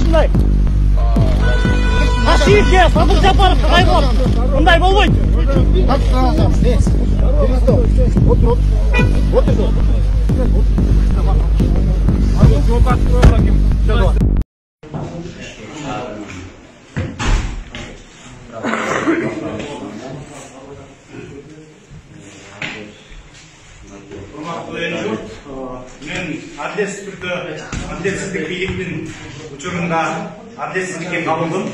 ушундай. Ташиевке, Садыр Жапаров кандай болот? Мындай болбойт. Мен адилетсиздик бийликтин учурунда адилетсиздикке кабылдым.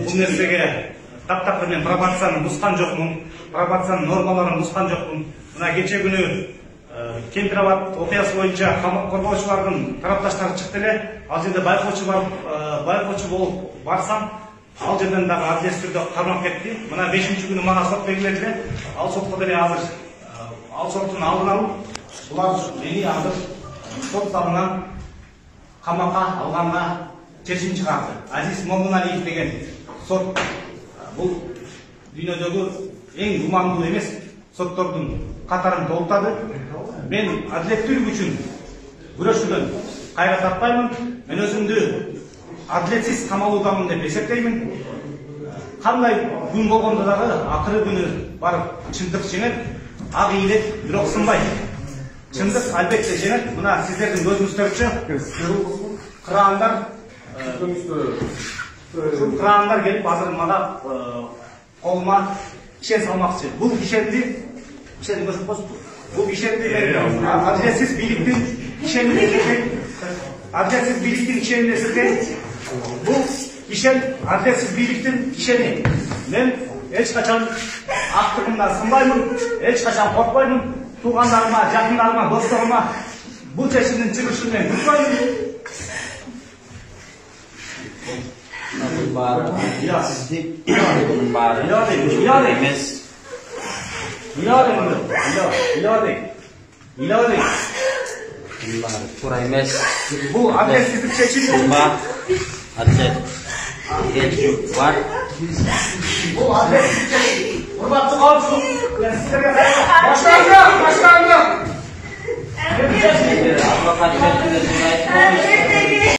Эч нерсеге таптап мен пробацияны бузган жокмун, пробациянын нормаларын бузган жокмун. Мына кече күнү Кемпирабад окуясы боюнча камак коргоочулардын тарапташтары чыкты эле. Ал жерде байкоочу болуп барсам, ал жерден дагы адилетсиз түрдө кармап кетти. Мына 5-күнү мага сот белгиледи эле. Ал сотко деле азыр ал соттун алдын алып, булар мени азыр сот залынан камакка алганга чечим чыгарды. Азиз Момуналиев деген сот бул дүйнөдөгү эң гумандуу эмес соттордун катарын толуктады. Мен адилеттүүлүк үчүн күрөшүүдөн кайра тартпаймын. Мен өзүмдү адилетсиз камалуудамын деп эсептеймин. Кандай күн болгондо дагы акыры күнү барып чындык жеңет. Ак ийгилек бирок сынбайт. Чындык албетте жеңет. Мына сиздердин көзүңүздөрчү кыраандар келип азыр мага колума кишен салмакчы. Бул кишенди көрсөтүп коесузбу? Бул кишенди адилетсиз бийликтин кишенине эсептейт. Бул кишен адилетсиз бийликтин кишени. Мен эч качан актыгымдан сынбаймын, эч качан коркпоймун. Туугандарыма, жакындарыма, досторума бул чечимдин чыгышын мен күтпөймүн. Тура эмес. Бул адилетсиздик чечими. Адилет бар. Бул адилетсиздик чечими. Урматтуу коомчулук, мен сиздерге баштаңдар. Адвокат